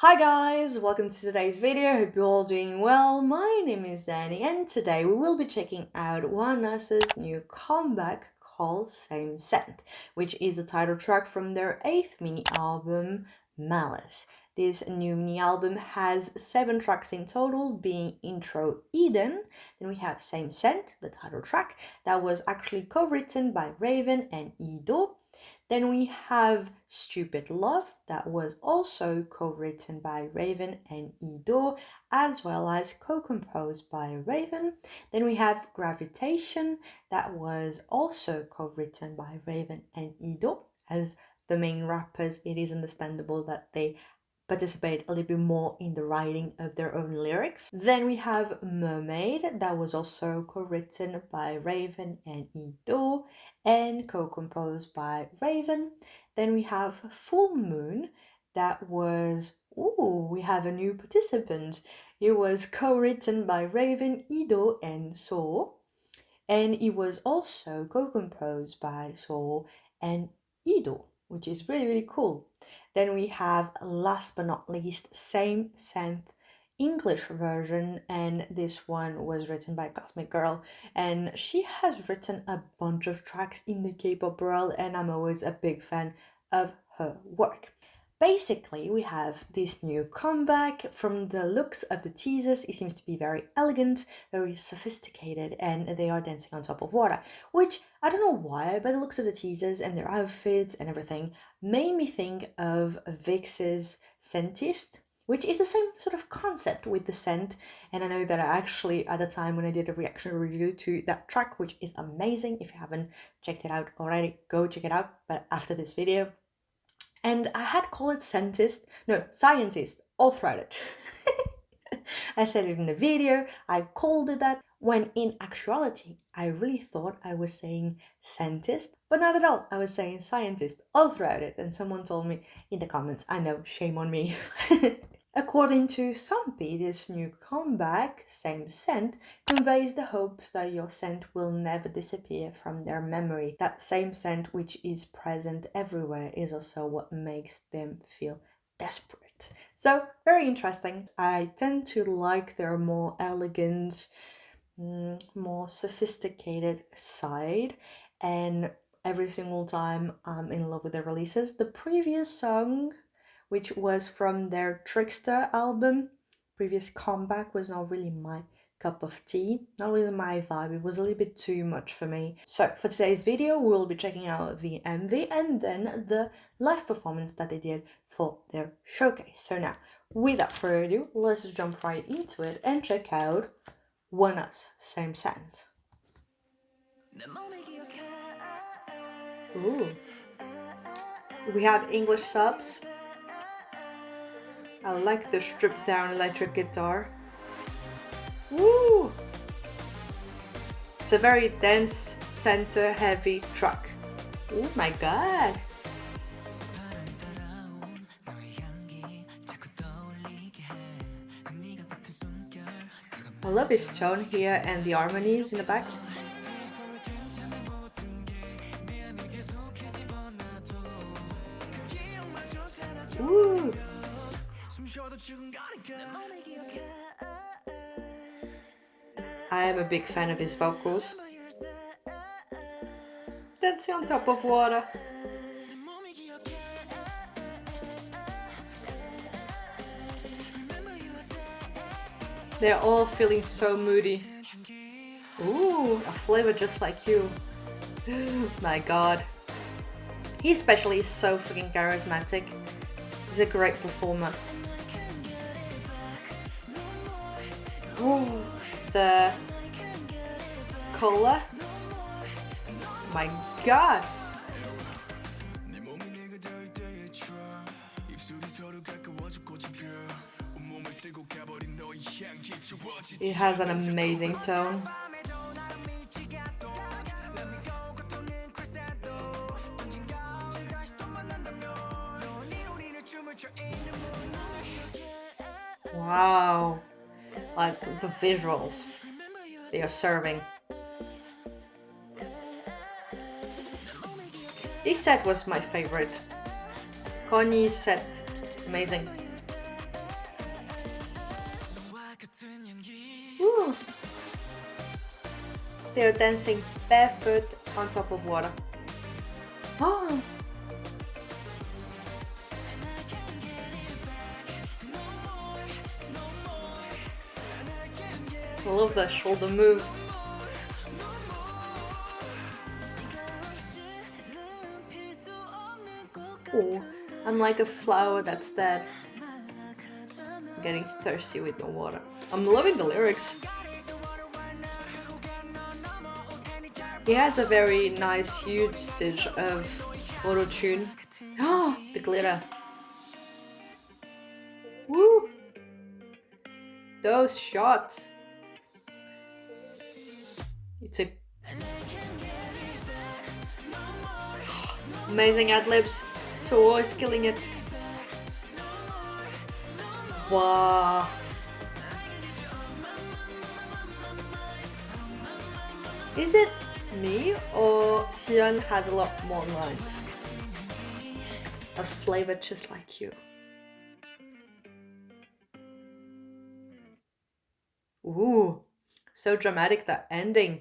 Hi guys, welcome to today's video. Hope you're all doing well. My name is Danny and today we will be checking out Oneus' new comeback called Same Scent, which is the title track from their 8th mini album, Malice. This new mini album has 7 tracks in total, being Intro Eden. Then we have Same Scent, the title track, that was actually co-written by Raven and Ido. Then we have Stupid Love, that was also co-written by Raven and Ido, as well as co-composed by Raven. Then we have Gravitation, that was also co-written by Raven and Ido. As the main rappers, it is understandable that they participate a little bit more in the writing of their own lyrics. Then we have Mermaid, that was also co-written by Raven and Ido and co-composed by Raven. Then we have Full Moon, that was, we have a new participant. It was co-written by Raven, Ido and So, and it was also co-composed by So and Ido, which is really cool. Then we have, last but not least, Same Scent English version, and this one was written by Cosmic Girl, and she has written a bunch of tracks in the K-pop world, and I'm always a big fan of her work. Basically, we have this new comeback. From the looks of the teasers, it seems to be very elegant, very sophisticated, and they are dancing on top of water, which I don't know why, but the looks of the teasers and their outfits and everything made me think of Vix's Scentist, which is the same sort of concept with the scent. And I know that I actually, at the time when I did a reaction review to that track, which is amazing, if you haven't checked it out already, go check it out, but after this video. And I had called it scientist, all throughout it. I said it in the video, I called it that, when in actuality, I really thought I was saying scientist, but not at all. I was saying scientist all throughout it, and someone told me in the comments, I know, shame on me. According to Soompi, this new comeback, Same Scent, conveys the hopes that your scent will never disappear from their memory. That same scent which is present everywhere is also what makes them feel desperate. So, very interesting. I tend to like their more elegant, more sophisticated side, and every single time I'm in love with their releases. The previous song, which was from their Trickster album, previous comeback, was not really my cup of tea, not really my vibe. It was a little bit too much for me. So for today's video, we'll be checking out the MV and then the live performance that they did for their showcase. So now, without further ado, let's just jump right into it and check out Oneus, Same Scent. Ooh. We have English subs. I like the stripped down electric guitar. Woo! It's a very dense, center heavy track. Oh my god! I love his tone here and the harmonies in the back. Ooh! I am a big fan of his vocals. Dancing on top of water. They're all feeling so moody. Ooh, a flavor just like you. My god. He especially is so freaking charismatic. He's a great performer. Ooh, the cola. My god. It has an amazing tone. Wow, like the visuals they are serving. This set was my favorite. Konni's set, amazing. they're dancing barefoot on top of water. Oh. I love that shoulder move. Oh, I'm like a flower that's dead. I'm getting thirsty with no water. I'm loving the lyrics. He has a very nice usage of auto-tune. Oh, the glitter. Woo! Those shots. It's a amazing ad-libs. So always killing it. Wow. Is it me or Xian has a lot more lines? A flavor just like you. Ooh, so dramatic, that ending.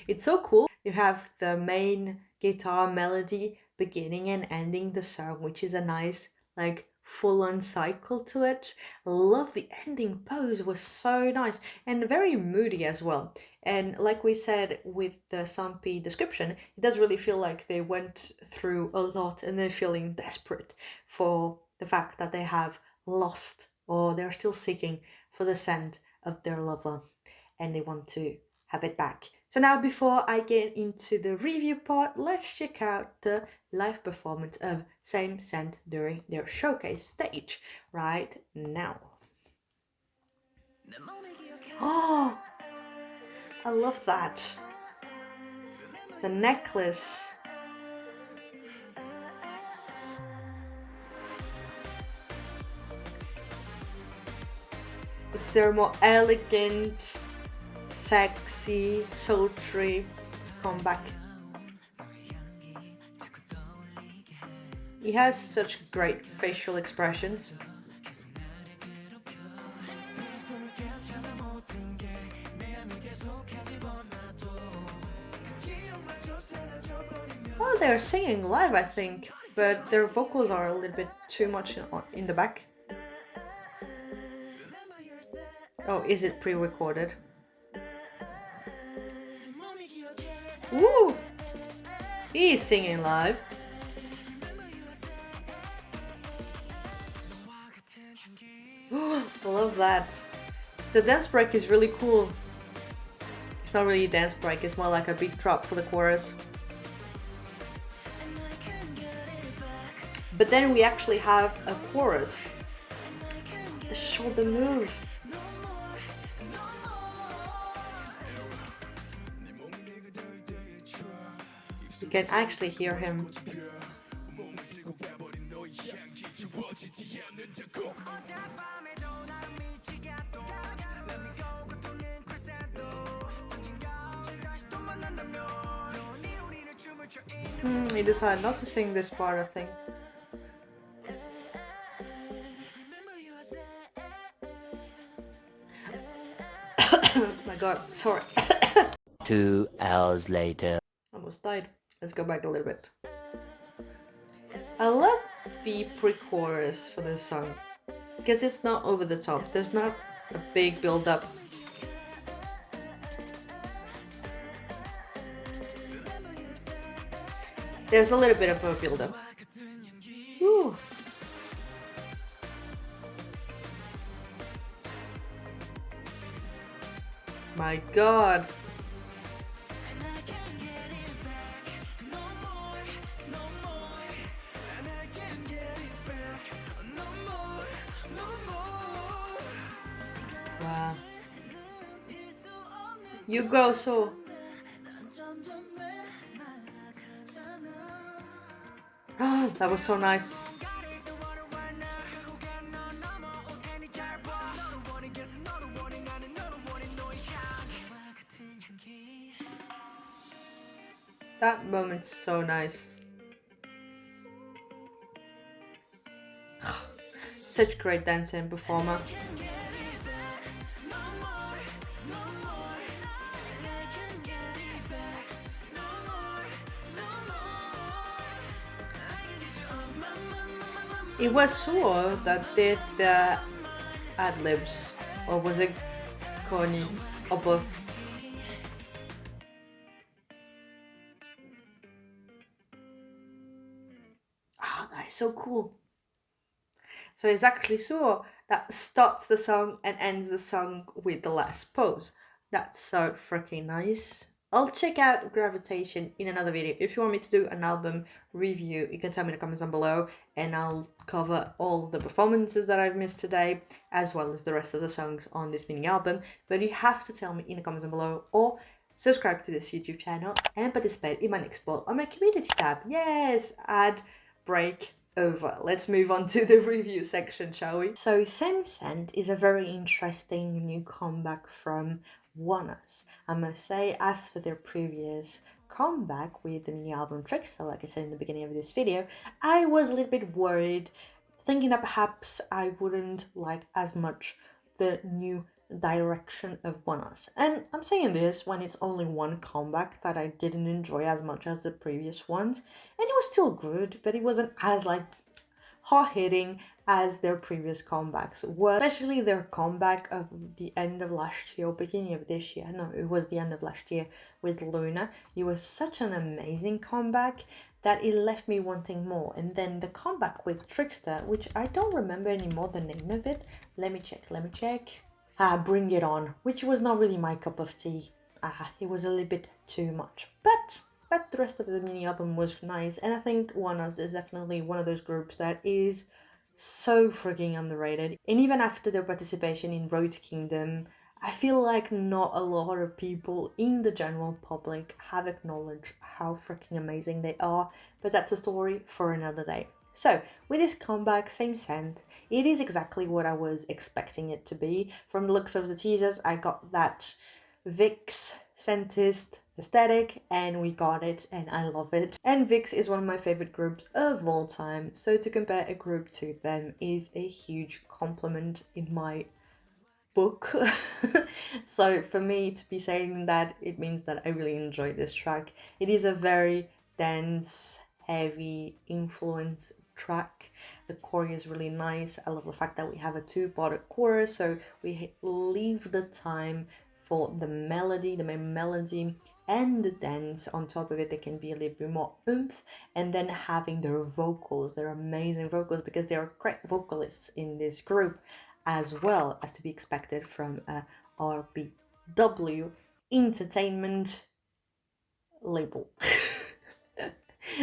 It's so cool. You have the main guitar melody beginning and ending the song, which is a nice, like, full-on cycle to it. I love the ending pose, was so nice and very moody as well. And like we said with the Soompi description, it does really feel like they went through a lot and they're feeling desperate for the fact that they have lost or they're still seeking for the scent of their lover and they want to have it back. So now before I get into the review part, let's check out the live performance of Same Scent during their showcase stage right now. Oh, I love that. The necklace. It's their more elegant, sexy, sultry comeback. He has such great facial expressions. Oh, they're singing live, I think, but their vocals are a little bit too much in the back. Oh, is it pre-recorded? Ooh! He's singing live. I love that. The dance break is really cool. It's not really a dance break, it's more like a big drop for the chorus. But then we actually have a chorus. The shoulder move. You can actually hear him. He decided not to sing this part, I think. Oh my god, sorry. 2 hours later. Almost died. Let's go back a little bit. I love the pre-chorus for this song because it's not over the top. There's not a big build-up. There's a little bit of a build-up. Ooh. My god. Wow. You go so. Oh, that was so nice. That moment's so nice. Such great dancer and performer. It was Suo that did the ad-libs, or was it Koni, or both? Ah, that is so cool. So it's actually Suo that starts the song and ends the song with the last pose. That's so freaking nice. I'll check out Gravitation in another video. If you want me to do an album review, you can tell me in the comments down below, and I'll cover all the performances that I've missed today, as well as the rest of the songs on this mini album. But you have to tell me in the comments down below, or subscribe to this YouTube channel and participate in my next poll on my community tab. Yes, ad break over. Let's move on to the review section, shall we? So Same Scent is a very interesting new comeback from Oneus. I must say, after their previous comeback with the mini album Trickster, like I said in the beginning of this video, I was a little bit worried, thinking that perhaps I wouldn't like as much the new direction of Oneus. And I'm saying this when it's only one comeback that I didn't enjoy as much as the previous ones, and it was still good, but it wasn't as like hard-hitting as their previous comebacks were, especially their comeback of the end of last year or beginning of this year. No, it was the end of last year with Luna. It was such an amazing comeback that it left me wanting more. And then the comeback with Trickster, which I don't remember anymore the name of it. Let me check. Bring It On, which was not really my cup of tea. It was a little bit too much. But the rest of the mini album was nice, and I think Oneus is definitely one of those groups that is so freaking underrated. And even after their participation in Road Kingdom, I feel like not a lot of people in the general public have acknowledged how freaking amazing they are, but that's a story for another day. So, with this comeback, Same Scent, it is exactly what I was expecting it to be. From the looks of the teasers, I got that Vix Scentist aesthetic, and we got it, and I love it. And Vix is one of my favorite groups of all time, so to compare a group to them is a huge compliment in my book. So for me to be saying that, it means that I really enjoyed this track. It is a very dense, heavy influence track. The chorus is really nice. I love the fact that we have a two-part chorus, so we leave the time for the melody, the main melody, and the dance on top of it. They can be a little bit more oomph, and then having their vocals, their amazing vocals, because they are great vocalists in this group, as well as to be expected from a RBW entertainment label.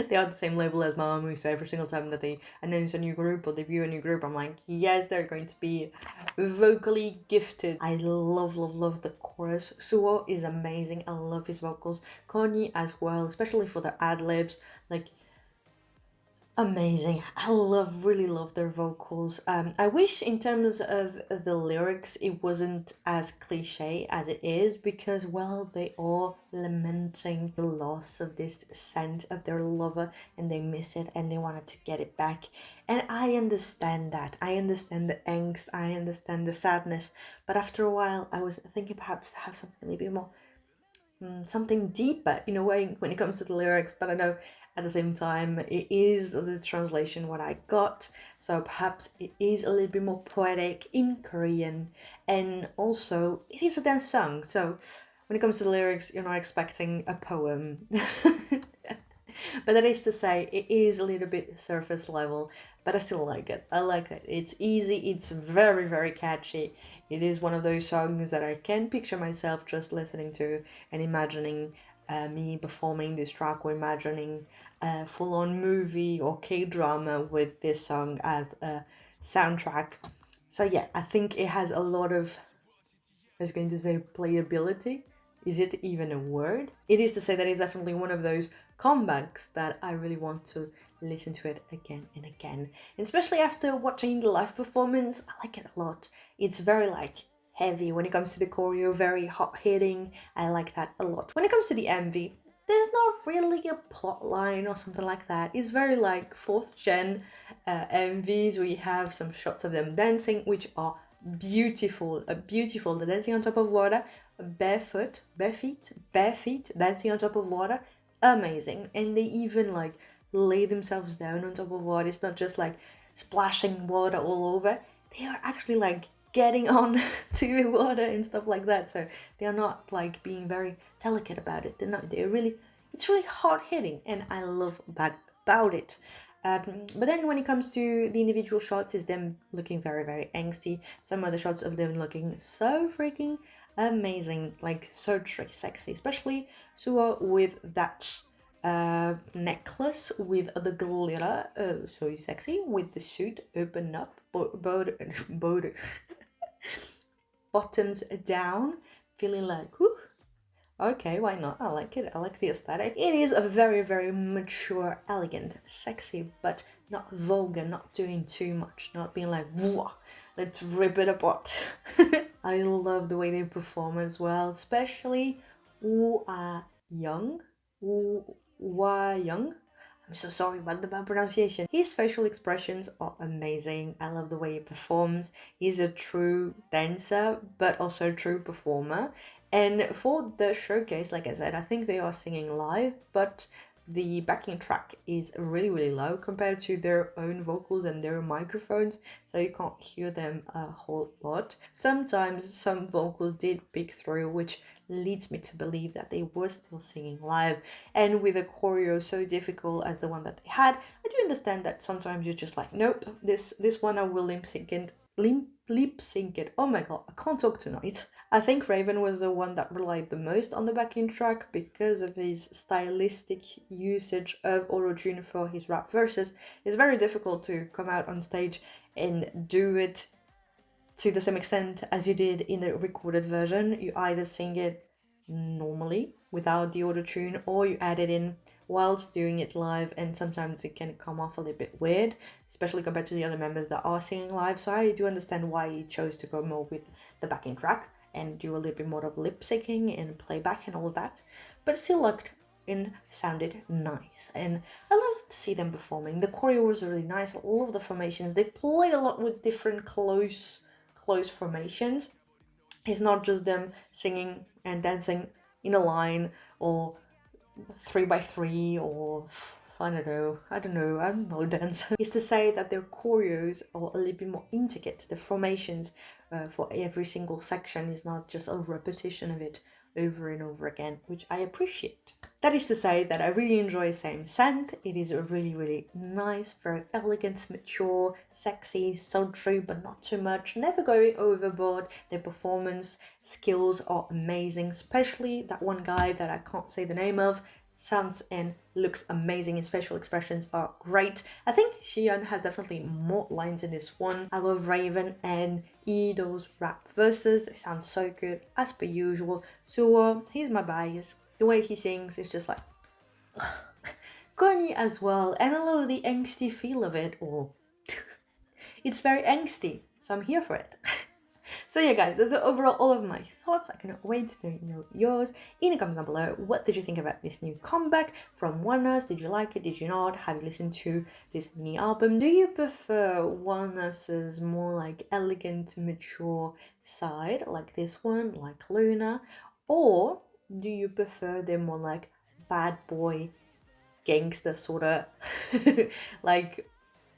They are the same label as Mamamoo, so every single time that they announce a new group or debut a new group, I'm like, yes, they're going to be vocally gifted. I love the chorus. Suo is amazing. I love his vocals. Koni as well, especially for the ad-libs. Like, amazing. I really love their vocals. I wish in terms of the lyrics it wasn't as cliche as it is, because, well, they are lamenting the loss of this scent of their lover, and they miss it and they wanted to get it back. And I understand that. I understand the angst, I understand the sadness, but after a while I was thinking perhaps to have something a little bit more something deeper in a way when it comes to the lyrics, but I know at the same time it is the translation what I got, so perhaps it is a little bit more poetic in Korean, and also it is a dance song, so when it comes to the lyrics you're not expecting a poem. But that is to say, it is a little bit surface level, but I still like it. I like it. It's easy, it's very, very catchy. It is one of those songs that I can picture myself just listening to and imagining me performing this track, or imagining a full-on movie or K-drama with this song as a soundtrack. So yeah, I think it has a lot of, I was going to say playability. Is it even a word? It is to say that it's definitely one of those comebacks that I really want to listen to it again and again. And especially after watching the live performance, I like it a lot. It's very like heavy when it comes to the choreo, very hot hitting. I like that a lot. When it comes to the MV, there's not really a plot line or something like that. It's very like 4th gen MVs. We have some shots of them dancing, which are beautiful, beautiful. They're dancing on top of water, bare feet, dancing on top of water, amazing. And they even like lay themselves down on top of water. It's not just like splashing water all over. They are actually like getting on to the water and stuff like that. So they are not like being very delicate about it. It's really hard hitting, and I love that about it. But then when it comes to the individual shots, is them looking very, very angsty. Some other shots of them looking so freaking amazing, like so sexy, especially Suo with that necklace with the glitter, so sexy, with the suit open up, bottoms down, feeling like, whew, okay, why not? I like it. I like the aesthetic. It is a very, very mature, elegant, sexy, but not vulgar, not doing too much, not being like, whoa, let's rip it apart. I love the way they perform as well, especially Woo Ah Young. Woo Young. I'm so sorry about the bad pronunciation. His facial expressions are amazing. I love the way he performs. He's a true dancer, but also a true performer. And for the showcase, like I said, I think they are singing live, but the backing track is really, really low compared to their own vocals and their microphones, so you can't hear them a whole lot. Sometimes some vocals did pick through, which leads me to believe that they were still singing live. And with a choreo so difficult as the one that they had, I do understand that sometimes you're just like, nope, this one I will lip sync it. Oh my god, I can't talk tonight. I think Raven was the one that relied the most on the backing track because of his stylistic usage of auto-tune for his rap verses. It's very difficult to come out on stage and do it to the same extent as you did in the recorded version. You either sing it normally without the auto-tune, or you add it in whilst doing it live, and sometimes it can come off a little bit weird, especially compared to the other members that are singing live. So I do understand why he chose to go more with the backing track and do a little bit more of lip syncing and playback and all of that, but still looked and sounded nice. And I love to see them performing. The choreo was really nice. I love the formations. They play a lot with different close formations. It's not just them singing and dancing in a line or 3x3 or I don't know, I'm no dancer. It's to say that their choreos are a little bit more intricate. The formations for every single section is not just a repetition of it over and over again, which I appreciate. That is to say that I really enjoy Same Scent. It is a really, really nice, very elegant, mature, sexy, sultry, but not too much, never going overboard. Their performance skills are amazing, especially that one guy that I can't say the name of. Sounds and looks amazing. His facial expressions are great. I think Xian has definitely more lines in this one. I love Raven and Ido's rap verses. They sound so good as per usual. So he's my bias. The way he sings is just like corny as well, and I love the angsty feel of it all. It's very angsty, so I'm here for it. So yeah guys, those are overall all of my thoughts. I cannot wait to know yours in the comments down below. What did you think about this new comeback from Oneus? Did you like it? Did you not? Have you listened to this mini album? Do you prefer Oneus's more like elegant, mature side like this one, like Luna? Or do you prefer the more like bad boy, gangster sort of like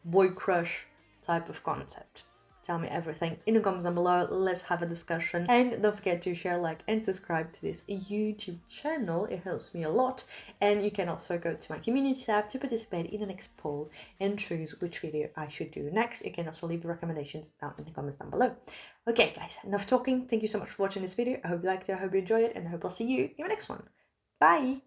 boy crush type of concept? Tell me everything in the comments down below. Let's have a discussion, and don't forget to share, like, and subscribe to this YouTube channel. It helps me a lot. And you can also go to my community tab to participate in the next poll and choose which video I should do next. You can also leave the recommendations down in the comments down below. Okay guys, enough talking. Thank you so much for watching this video. I hope you liked it, I hope you enjoyed it, and I hope I'll see you in the next one. Bye.